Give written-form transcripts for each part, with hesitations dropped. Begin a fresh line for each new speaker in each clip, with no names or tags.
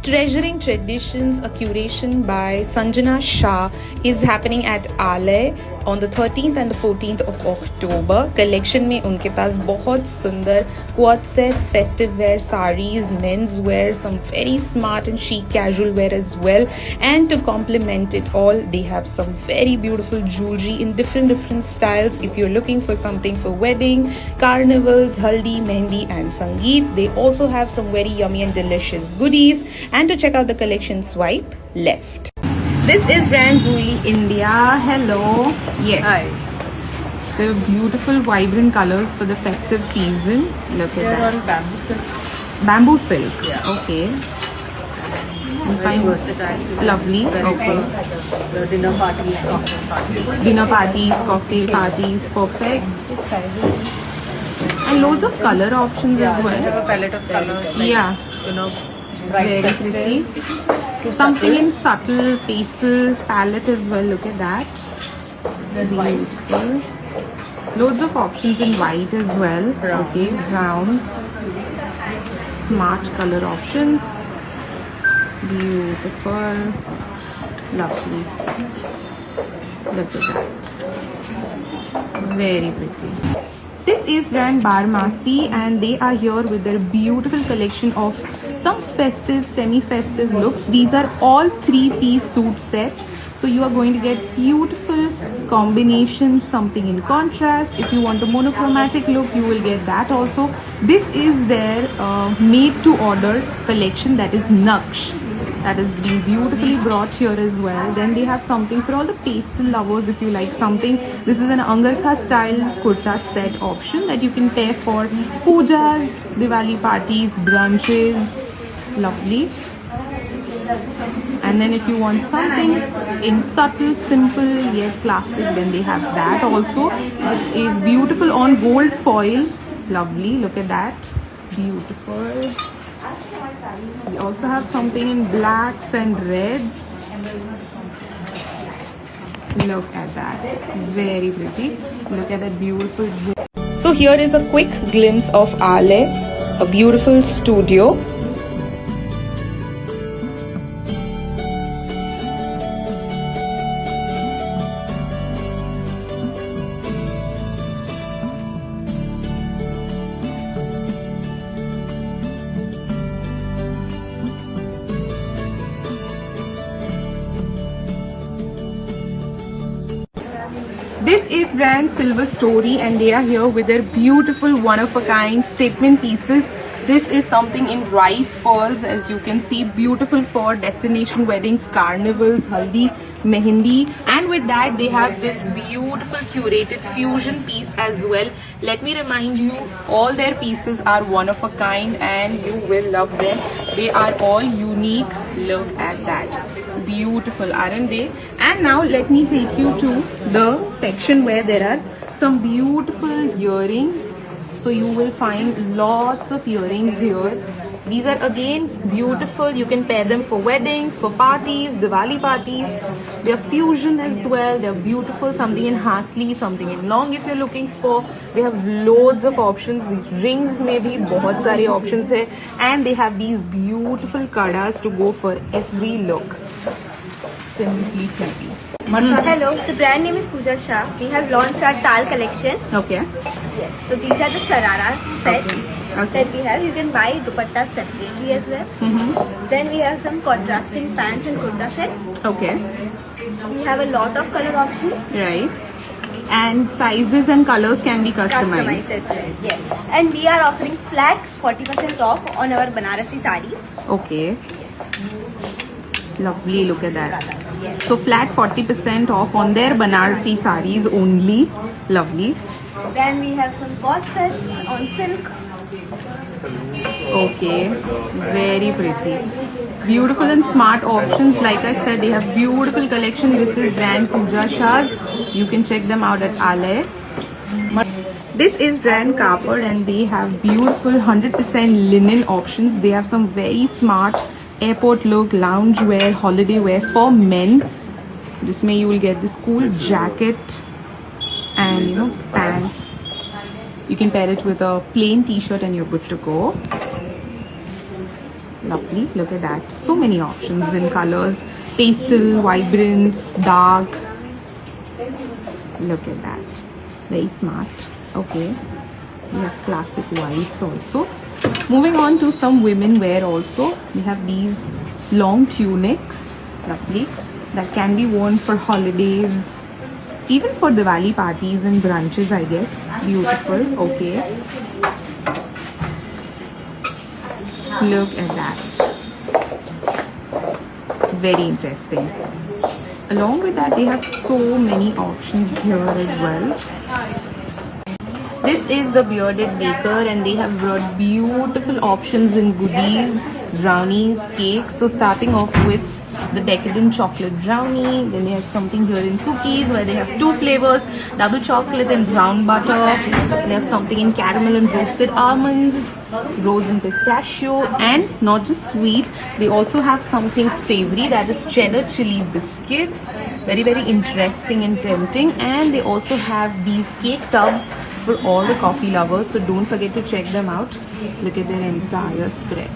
Treasuring Traditions, a curation by Sanjana Shah, is happening at Ale on the 13th and the 14th of October. Collection में उनके पास बहुत सुंदर quad sets, festive wear sarees, men's wear, some very smart and chic casual wear as well. And to complement it all, they have some very beautiful jewelry in different styles. If you're looking for something for wedding, carnivals, haldi, mehndi and sangeet, they also have some very yummy and delicious goodies. And to check out the collection, swipe left. This is brand Zuli India. Hello. Yes.
Hi.
The beautiful vibrant colors for the festive season. Look at
They're
that.
on bamboo silk.
Bamboo silk.
Yeah.
Okay.
Very versatile.
Lovely.
Very
Okay.
for the dinner parties, cocktail parties.
Dinner parties, cocktail parties. Perfect. And loads of color options
Yeah,
as
such
well.
a palette of colors. Like,
Yeah.
You know, bright
Very
pastel
pretty.
to
Something
subtle.
in subtle pastel palette as well. Look at that.
Then white.
Beautiful. Loads of options in white as well.
Brown.
Okay, browns. Smart color options. Beautiful. Lovely. Look at that. Very pretty. This is brand Barmasi and they are here with their beautiful collection of some festive, semi-festive looks. These are all 3-piece suit sets. So you are going to get beautiful combinations, something in contrast. If you want a monochromatic look, you will get that also. This is their made-to-order collection, that is Naksh. That is being beautifully brought here as well. Then they have something for all the pastel lovers if you like something. This is an Angarkha style kurta set option that you can pair for pujas, Diwali parties, brunches. Lovely. And then if you want something in subtle, simple yet classic, then they have that also. This is beautiful on gold foil. Lovely. Look at that. Beautiful. We also have something in blacks and reds. Look at that. Very pretty. Look at that beautiful. So here is a quick glimpse of Ale, a beautiful studio. This is brand Silver Story and they are here with their beautiful one-of-a-kind statement pieces. This is something in rice pearls, as you can see, beautiful for destination weddings, carnivals, haldi, mehendi, and with that they have this beautiful curated fusion piece as well. Let me remind you, all their pieces are one of a kind and you will love them. They are all unique. Look at that. Beautiful, aren't they? And now let me take you to the section where there are some beautiful earrings. So you will find lots of earrings here. These are again beautiful. You can pair them for weddings, for parties, Diwali parties. They are fusion as well. They are beautiful. Something in hasli, something in long if you're looking for. They have loads of options. Rings में भी बहुत सारे options है. And they have these beautiful kadas to go for every look. Simply pretty.
Hello, the brand name is Pooja Shah. We have launched our Tal collection.
Okay.
Yes, so these are the shararas set
Okay.
that we have. You can buy dupatta separately as well. Then we have some contrasting pants and kurta sets.
Okay.
We have a lot of color options.
Right. And sizes and colors can be
Customized as well. Yes. And we are offering flat 40% off on our Banarasi sarees.
Okay. Lovely, look at that.
Yes.
So flat 40% off on their Banarasi sarees only. Lovely.
Then we have some cord sets on silk.
Okay. Very pretty. Beautiful and smart options. Like I said, they have beautiful collection. This is brand Pooja Shah's. You can check them out at Ale. This is brand Kapad and they have beautiful 100% linen options. They have some very smart airport look, lounge wear, holiday wear for men. जिसमें you will get this cool jacket and pants. You can pair it with a plain t-shirt and you're good to go. Lovely. Look at that. So many options in colors. Pastel, vibrance, dark. Look at that. Very smart. Okay. We have classic whites also. Moving on to some women wear also. We have these long tunics. Lovely. That can be worn for holidays. Even for Diwali parties and brunches, I guess. Beautiful. Okay. Look at that. Very interesting. Along with that, they have so many options here as well. This is the Bearded Baker, and they have brought beautiful options in goodies, brownies, cakes. So starting off with the decadent chocolate brownie, then they have something here in cookies where they have two flavors, double chocolate and brown butter. They have something in caramel and roasted almonds, rose and pistachio, and not just sweet, they also have something savory, that is cheddar chili biscuits. Very, very interesting and tempting. And they also have these cake tubs for all the coffee lovers, so don't forget to check them out. Look at their entire spread.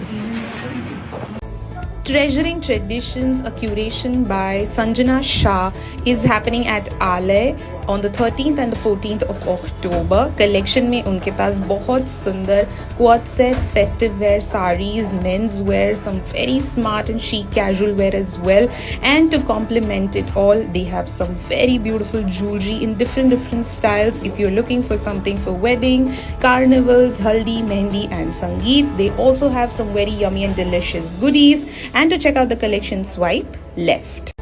Treasuring Traditions, a curation by Sanjana Shah, is happening at Ale on the 13th and the 14th of October. Collection में उनके पास बहुत सुंदर quad sets, festive wear, sarees, men's wear, some very smart and chic casual wear as well. And to complement it all, they have some very beautiful jewelry in different styles. If you're looking for something for wedding, carnivals, haldi, mehndi and sangeet, they also have some very yummy and delicious goodies. And to check out the collection, swipe left.